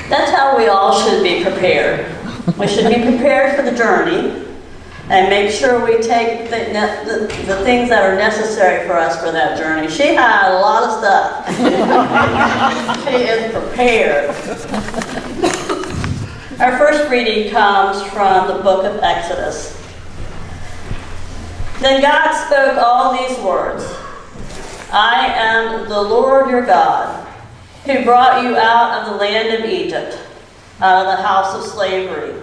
That's how we all should be prepared. We should be prepared for the journey and make sure we take the things that are necessary for us for that journey. She had a lot of stuff. She is prepared. Our first reading comes from the book of Exodus. Then God spoke all these words. I am the Lord your God, who brought you out of the land of Egypt, out of the house of slavery.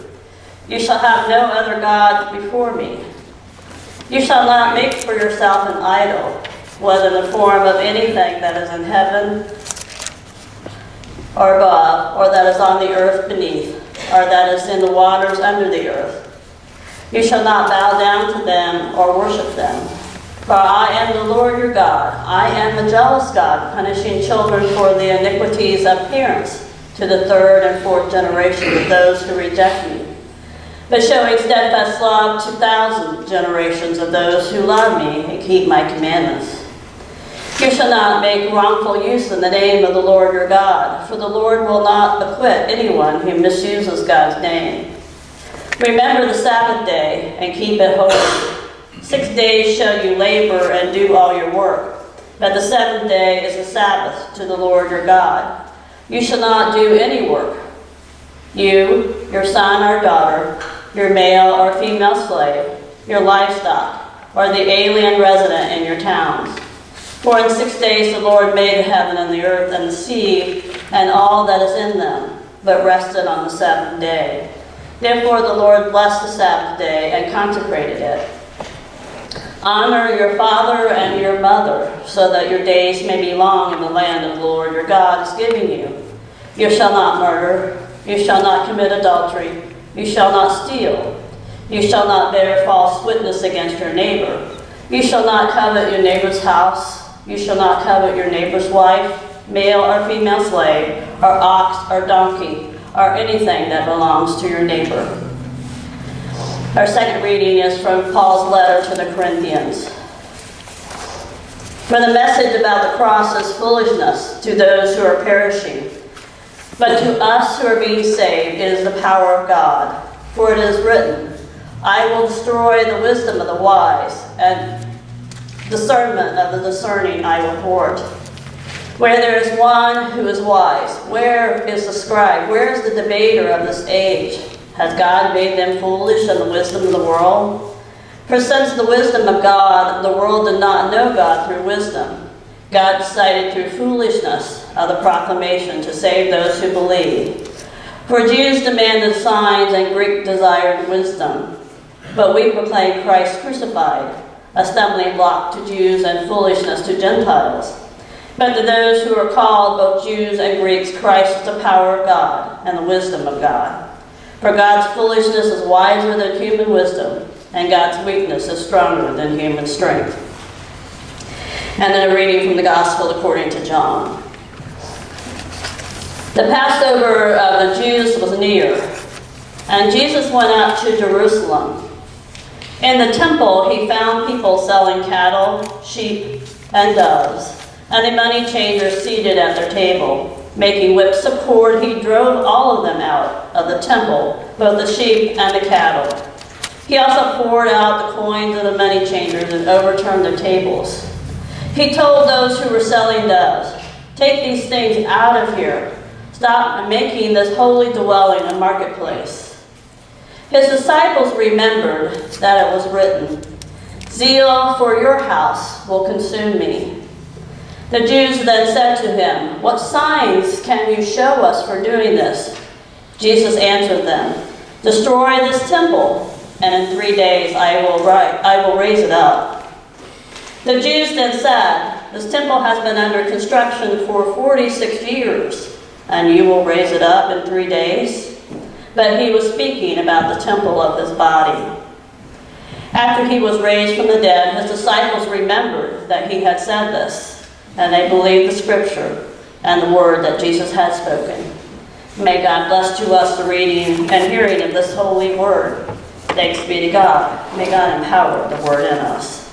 You shall have no other gods before me. You shall not make for yourself an idol, whether in the form of anything that is in heaven or above, or that is on the earth beneath, or that is in the waters under the earth. You shall not bow down to them or worship them. For I am the Lord your God. I am a jealous God, punishing children for the iniquities of parents to the third and fourth generation of those who reject me, but showing steadfast love to 1,000 generations of those who love me and keep my commandments. You shall not make wrongful use of the name of the Lord your God, for the Lord will not acquit anyone who misuses God's name. Remember the Sabbath day and keep it holy. 6 days shall you labor and do all your work, but the seventh day is a Sabbath to the Lord your God. You shall not do any work. You, your son or daughter, your male or female slave, your livestock, or the alien resident in your towns. For in 6 days the Lord made the heaven and the earth and the sea and all that is in them, but rested on the seventh day. Therefore the Lord blessed the Sabbath day and consecrated it. Honor your father and your mother, so that your days may be long in the land of the Lord your God is giving you. You shall not murder. You shall not commit adultery. You shall not steal. You shall not bear false witness against your neighbor. You shall not covet your neighbor's house. You shall not covet your neighbor's wife, male or female slave, or ox or donkey, or anything that belongs to your neighbor. Our second reading is from Paul's letter to the Corinthians. For the message about the cross is foolishness to those who are perishing, but to us who are being saved it is the power of God. For it is written, I will destroy the wisdom of the wise, and discernment of the discerning I will thwart. Where there is one who is wise, where is the scribe? Where is the debater of this age? Has God made them foolish in the wisdom of the world? For since the wisdom of God, the world did not know God through wisdom, God decided through foolishness of the proclamation to save those who believe. For Jews demanded signs and Greeks desired wisdom. But we proclaim Christ crucified, a stumbling block to Jews and foolishness to Gentiles. But to those who are called, both Jews and Greeks, Christ is the power of God and the wisdom of God. For God's foolishness is wiser than human wisdom, and God's weakness is stronger than human strength. And then a reading from the Gospel according to John. The Passover of the Jews was near, and Jesus went up to Jerusalem. In the temple he found people selling cattle, sheep, and doves, and the money changers seated at their table. Making whips of cord, he drove all of them out of the temple, both the sheep and the cattle. He also poured out the coins of the money changers and overturned their tables. He told those who were selling doves, take these things out of here. Stop making this holy dwelling a marketplace. His disciples remembered that it was written, zeal for your house will consume me. The Jews then said to him, what signs can you show us for doing this? Jesus answered them, destroy this temple, and in 3 days I will raise it up. The Jews then said, this temple has been under construction for 46 years, and you will raise it up in 3 days? But he was speaking about the temple of his body. After he was raised from the dead, his disciples remembered that he had said this, and they believed the scripture and the word that Jesus had spoken. May God bless to us the reading and hearing of this holy word. Thanks be to God. May God empower the word in us.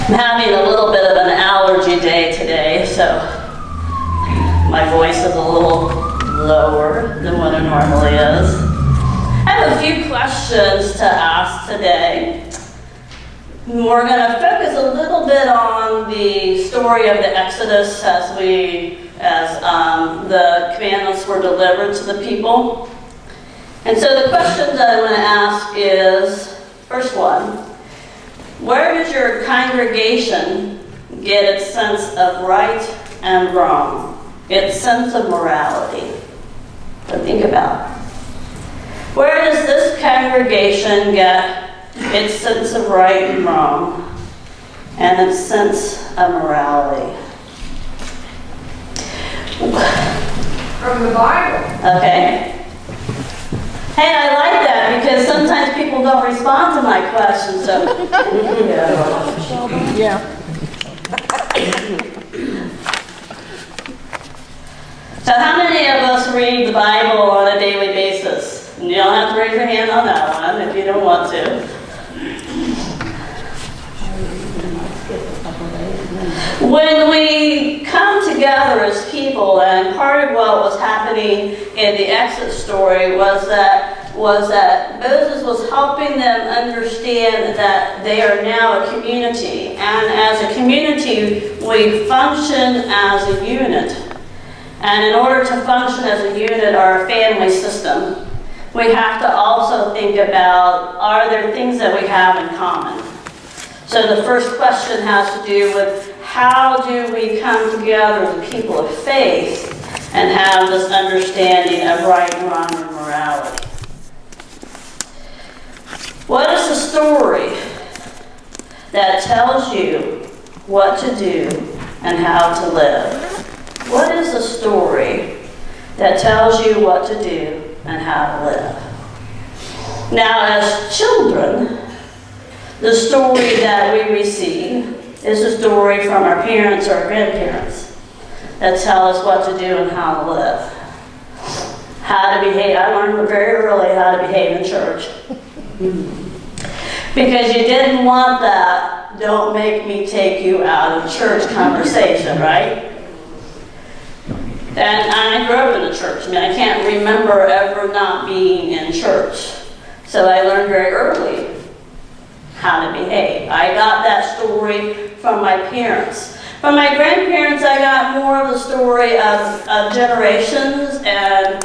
I'm having a little bit of an allergy day today, so my voice is a little lower than what it normally is. I have a few questions to ask today. We're going to focus a little bit on the story of the Exodus as the commandments were delivered to the people. And so the question that I want to ask is, first one, where does your congregation get its sense of right and wrong, its sense of morality? So think about it. Where does this congregation get its sense of right and wrong and its sense of morality? From the Bible. Okay. Hey, I like that because sometimes people don't respond to my questions. So, Yeah. So how many of us read the Bible on a daily basis? And you don't have to raise your hand on that one if you don't want to. When we come together as people, and part of what was happening in the Exodus story was that Moses was helping them understand that they are now a community. And as a community, we function as a unit. And in order to function as a unit or a family system, we have to also think about, are there things that we have in common? So the first question has to do with, how do we come together as a people of faith and have this understanding of right and wrong and morality? What is the story that tells you what to do and how to live? What is the story that tells you what to do and how to live? Now, as children, the story that we receive is a story from our parents or our grandparents that tell us what to do and how to live. How to behave. I learned very early how to behave in church. Because you didn't want that, don't make me take you out of church conversation, right? And I grew up in a church. I mean, I can't remember ever not being in church. So I learned very early how to behave. I got that story from my parents. From my grandparents, I got more of the story of generations and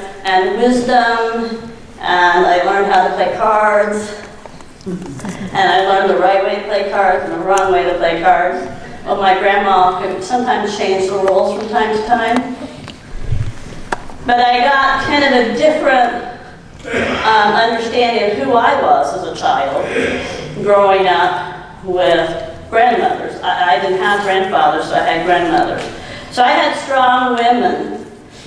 wisdom, and I learned how to play cards, and I learned the right way to play cards and the wrong way to play cards. Well, my grandma could sometimes change the rules from time to time. But I got kind of a different understanding of who I was as a child, growing up with grandmothers. I didn't have grandfathers, so I had grandmothers. So I had strong women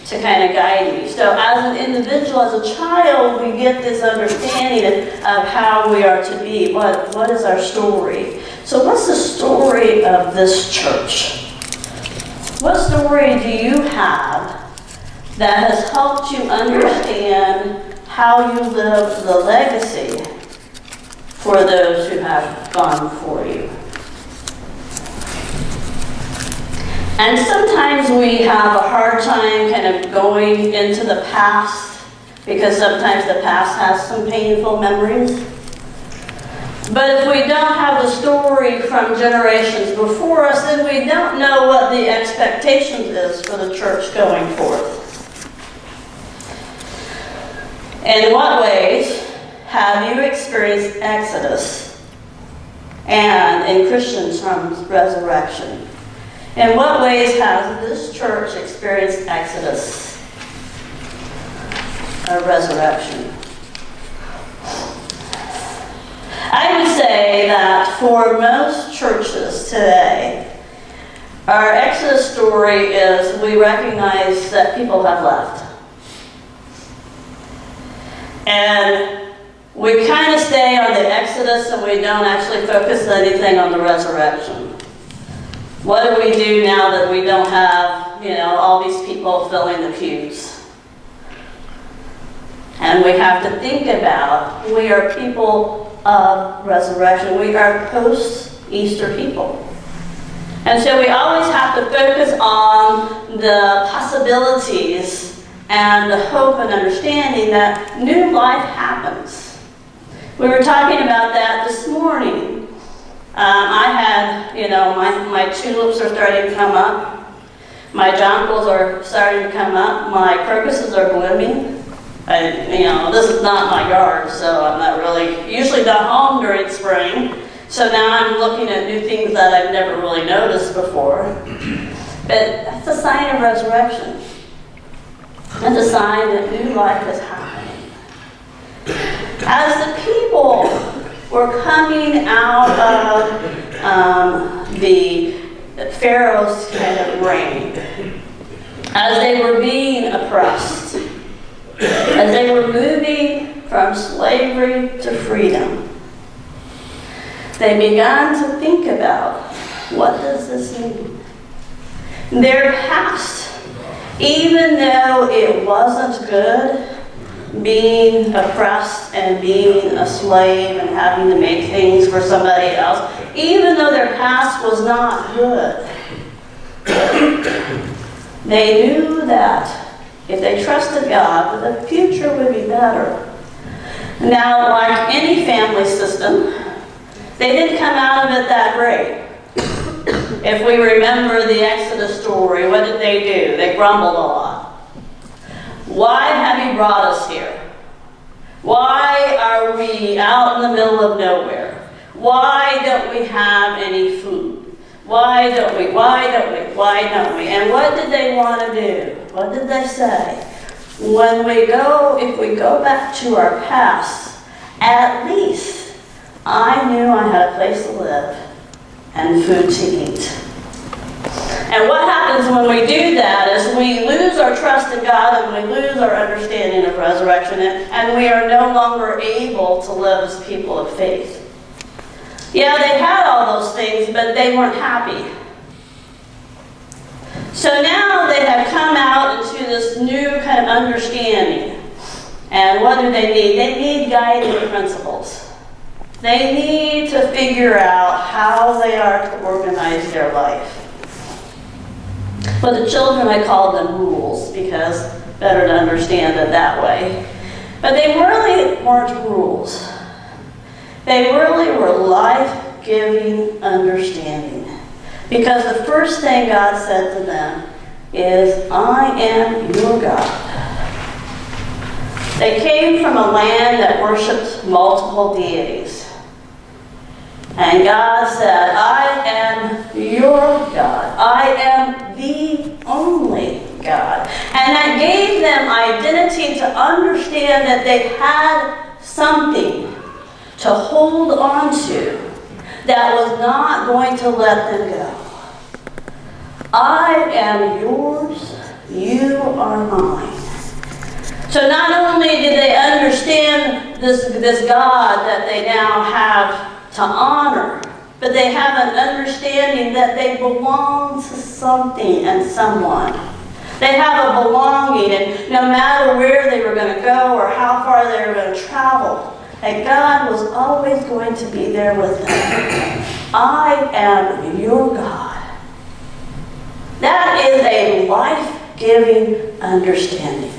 to kind of guide me. So as an individual, as a child, we get this understanding of how we are to be. What is our story? So what's the story of this church? What story do you have that has helped you understand how you live the legacy for those who have gone before you? And sometimes we have a hard time kind of going into the past because sometimes the past has some painful memories. But if we don't have the story from generations before us, then we don't know what the expectations is for the church going forth. In what ways have you experienced Exodus and, in Christian terms, resurrection? In what ways has this church experienced Exodus or resurrection? I would say that for most churches today, our Exodus story is we recognize that people have left. And we kind of stay on the Exodus and we don't actually focus anything on the resurrection. What do we do now that we don't have, all these people filling the pews? And we have to think about, we are people of resurrection. We are post-Easter people. And so we always have to focus on the possibilities and the hope and understanding that new life happens. We were talking about that this morning. I had, my tulips are starting to come up. My jonquils are starting to come up. My crocuses are blooming. This is not my yard, so I'm not really, usually not home during spring. So now I'm looking at new things that I've never really noticed before. But that's a sign of resurrection. That's a sign that new life is happening. As the people were coming out of the Pharaoh's kind of reign, as they were being oppressed, as they were moving from slavery to freedom, they began to think about, what does this mean? Their past, even though it wasn't good, being oppressed and being a slave and having to make things for somebody else, even though their past was not good, they knew that if they trusted God, that the future would be better. Now, like any family system, they didn't come out of it that great. If we remember the Exodus story, what did they do? They grumbled a lot. Why have you brought us here? Why are we out in the middle of nowhere? Why don't we have any food? Why don't we? And what did they want to do? What did they say? If we go back to our past, at least I knew I had a place to live and food to eat. And what happens when we do that is we lose our trust in God and we lose our understanding of resurrection, and we are no longer able to live as people of faith. Yeah, they had all those things, but they weren't happy. So now they have come out into this new kind of understanding. And what do they need? They need guiding principles. They need to figure out how they are to organize their life. For the children, I call them rules, because better to understand it that way. But they really weren't rules. They really were life-giving understanding. Because the first thing God said to them is, I am your God. They came from a land that worshipped multiple deities. And God said, I am your God. I am the only God. And that gave them identity to understand that they had something to hold on to that was not going to let them go. I am yours, you are mine. So not only did they understand this God that they now have to honor, but they have an understanding that they belong to something and someone. They have a belonging, and no matter where they were going to go or how far they were going to travel, that God was always going to be there with them. I am your God. That is a life-giving understanding.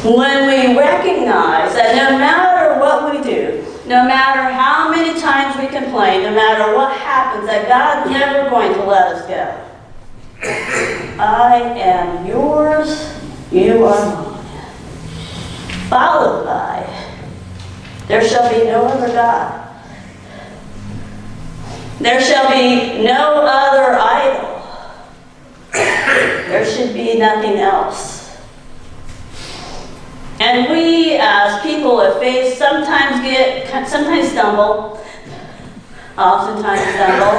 When we recognize that no matter what we do, no matter how many times we complain, no matter what happens, that God's never going to let us go. I am yours, you are mine. Followed by, there shall be no other God. There shall be no other idol. There should be nothing else. And we, as people of faith, sometimes stumble. Oftentimes stumble.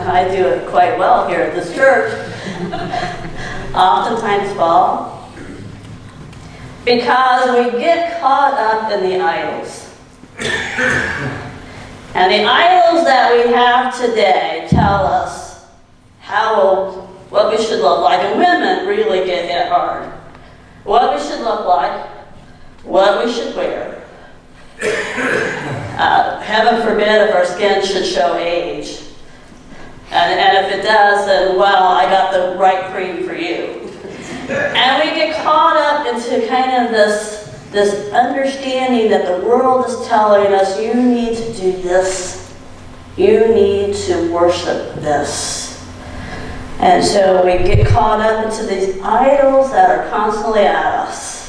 I do it quite well here at this church. Oftentimes fall. Because we get caught up in the idols. And the idols that we have today tell us what we should look like. And women really get hit hard. What we should look like. What we should wear. Heaven forbid if our skin should show age. And if it does, then, well, I got the right cream for you. And we get caught up into kind of this understanding that the world is telling us, you need to do this. You need to worship this. And so we get caught up into these idols that are constantly at us.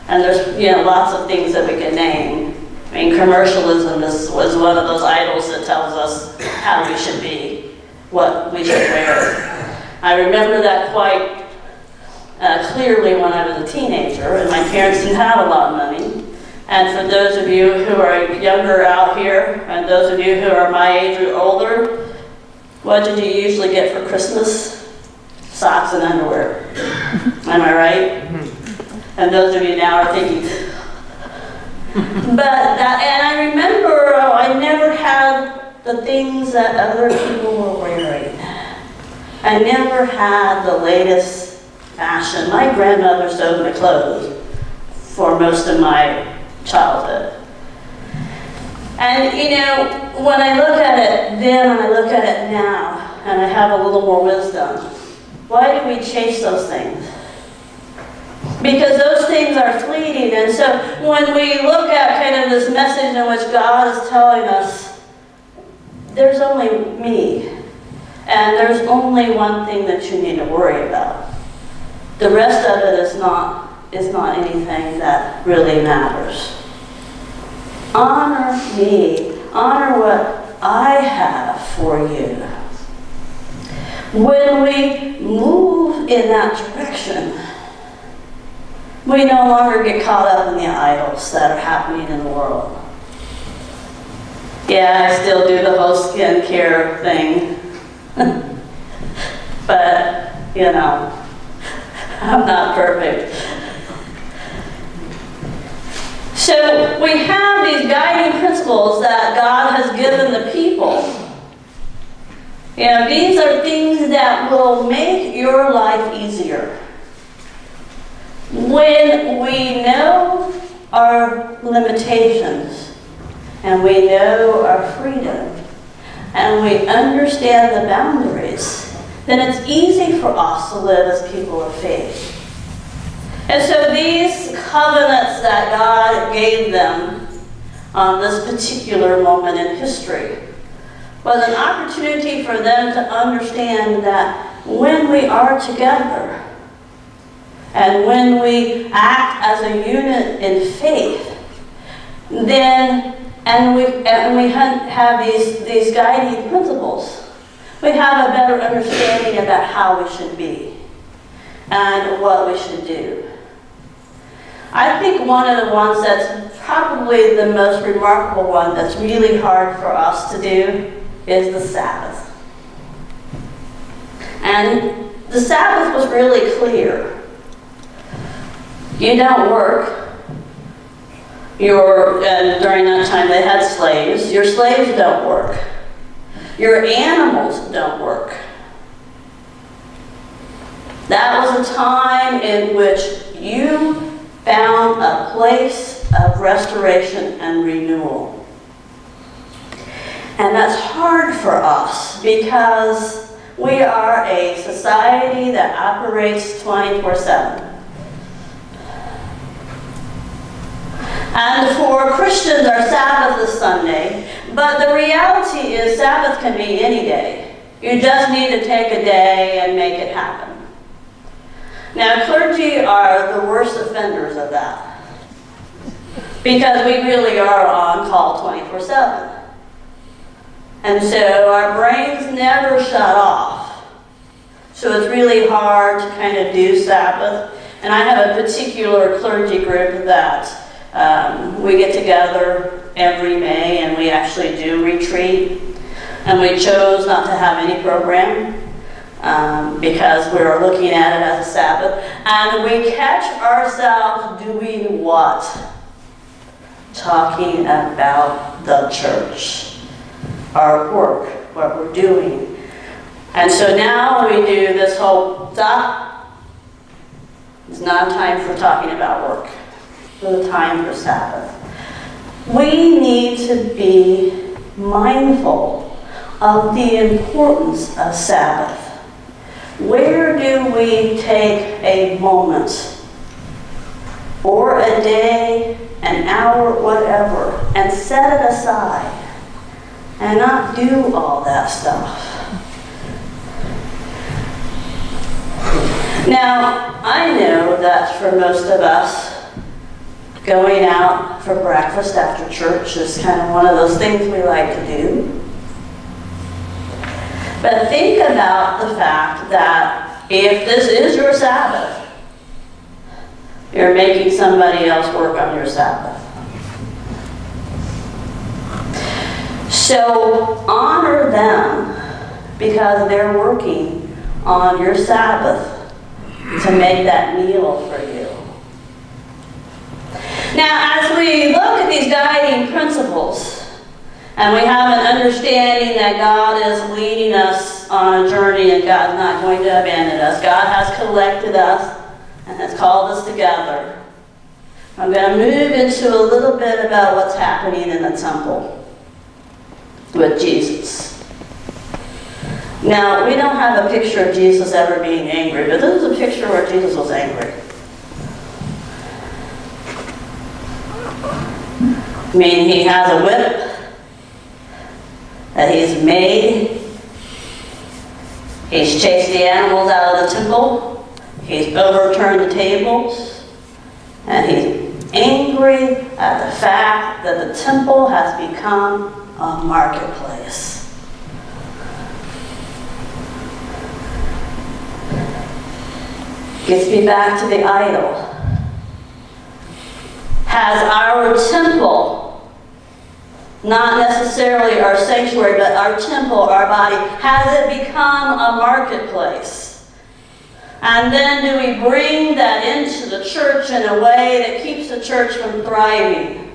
And there's lots of things that we can name. I mean, commercialism was one of those idols that tells us how we should be, what we should wear. I remember that quite clearly when I was a teenager, and my parents didn't have a lot of money. And for those of you who are younger out here, and those of you who are my age or older, what did you usually get for Christmas? Socks and underwear. Am I right? And those of you now are thinking, and I remember I never had the things that other people were wearing. I never had the latest fashion. My grandmother sewed my clothes for most of my childhood. And when I look at it then and I look at it now, and I have a little more wisdom, why do we chase those things? Because those things are fleeting. And so when we look at kind of this message in which God is telling us, there's only me, and there's only one thing that you need to worry about. The rest of it is not anything that really matters. Honor me. Honor what I have for you. When we move in that direction, we no longer get caught up in the idols that are happening in the world. Yeah, I still do the whole skincare thing. But, I'm not perfect. So we have these guiding principles that God has given the people. These are things that will make your life easier. When we know our limitations, and we know our freedom, and we understand the boundaries, then it's easy for us to live as people of faith. And so these covenants that God gave them on this particular moment in history was an opportunity for them to understand that when we are together and when we act as a unit in faith, then we have these guiding principles, we have a better understanding about how we should be and what we should do. I think one of the ones that's probably the most remarkable one that's really hard for us to do is the Sabbath. And the Sabbath was really clear. You don't work. During that time they had slaves. Your slaves don't work. Your animals don't work. That was a time in which you found a place of restoration and renewal. And that's hard for us because we are a society that operates 24/7. And for Christians, our Sabbath is Sunday, but the reality is Sabbath can be any day. You just need to take a day and make it happen. Now, clergy are the worst offenders of that because we really are on call 24/7. And so our brains never shut off. So it's really hard to kind of do Sabbath. And I have a particular clergy group that we get together every May and we actually do retreat. And we chose not to have any program because we were looking at it as a Sabbath. And we catch ourselves doing what? Talking about the church, our work, what we're doing. And so now we do this whole stop. It's not time for talking about work. It's time for Sabbath. We need to be mindful of the importance of Sabbath. Where do we take a moment or a day, an hour, whatever, and set it aside and not do all that stuff? Now, I know that for most of us, going out for breakfast after church is kind of one of those things we like to do. But think about the fact that if this is your Sabbath, you're making somebody else work on your Sabbath. So honor them because they're working on your Sabbath to make that meal for you. Now, as we look at these guiding principles, and we have an understanding that God is leading us on a journey and God's not going to abandon us. God has collected us and has called us together. I'm going to move into a little bit about what's happening in the temple with Jesus. Now, we don't have a picture of Jesus ever being angry, but this is a picture where Jesus was angry. I mean, he has a whip that he's made. He's chased the animals out of the temple. He's overturned the tables. And he's angry at the fact that the temple has become a marketplace. Gets me back to the idol. Has our temple, not necessarily our sanctuary, but our temple, our body, has it become a marketplace? And then do we bring that into the church in a way that keeps the church from thriving?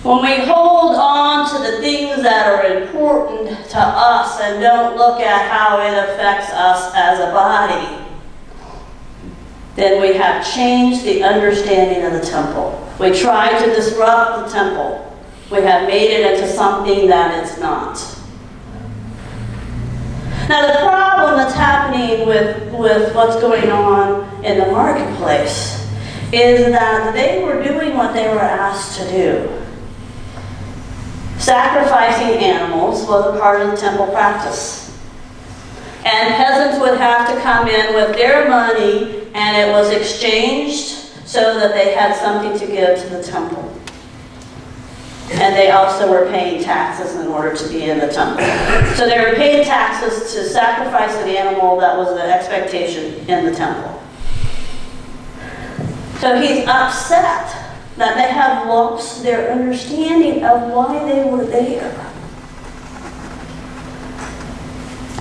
When we hold on to the things that are important to us and don't look at how it affects us as a body, then we have changed the understanding of the temple. We tried to disrupt the temple. We have made it into something that it's not. Now the problem that's happening with what's going on in the marketplace is that they were doing what they were asked to do. Sacrificing animals was a part of the temple practice. And peasants would have to come in with their money, and it was exchanged so that they had something to give to the temple. And they also were paying taxes in order to be in the temple. So they were paying taxes to sacrifice an animal. That was the expectation in the temple. So he's upset that they have lost their understanding of why they were there.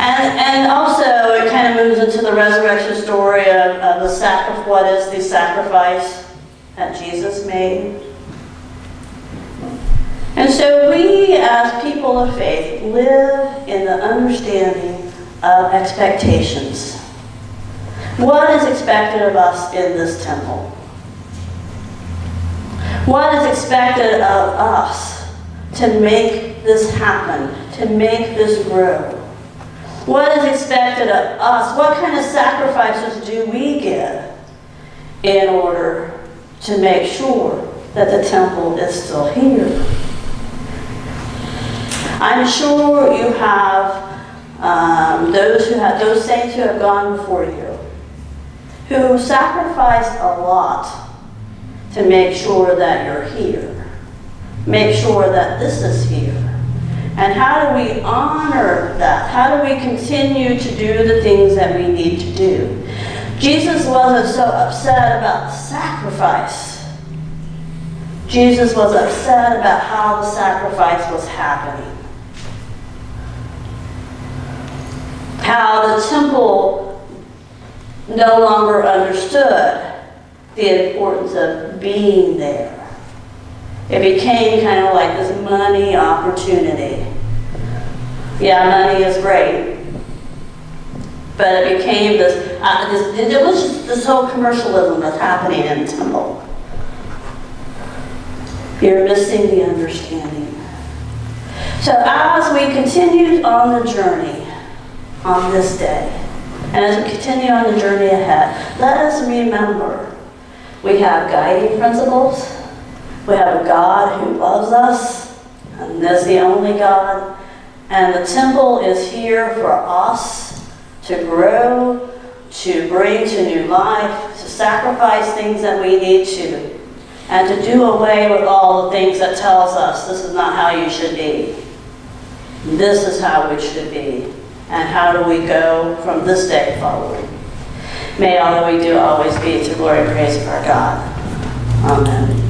And also, it kind of moves into the resurrection story of the sacrifice. What is the sacrifice that Jesus made? And so we, as people of faith, live in the understanding of expectations. What is expected of us in this temple? What is expected of us to make this happen, to make this grow? What is expected of us? What kind of sacrifices do we give in order to make sure that the temple is still here? I'm sure you have those saints who have gone before you, who sacrificed a lot to make sure that you're here, make sure that this is here. And how do we honor that? How do we continue to do the things that we need to do? Jesus wasn't so upset about the sacrifice. Jesus was upset about how the sacrifice was happening. How the temple no longer understood the importance of being there. It became kind of like this money opportunity. Yeah, money is great, but it became this, it was just this whole commercialism that's happening in the temple. You're missing the understanding. So as we continue on the journey on this day, and as we continue on the journey ahead, let us remember we have guiding principles. We have a God who loves us, and is the only God. And the temple is here for us to grow, to bring to new life, to sacrifice things that we need to, and to do away with all the things that tells us this is not how you should be. This is how we should be. And how do we go from this day forward? May all that we do always be to glory and praise of our God. Amen.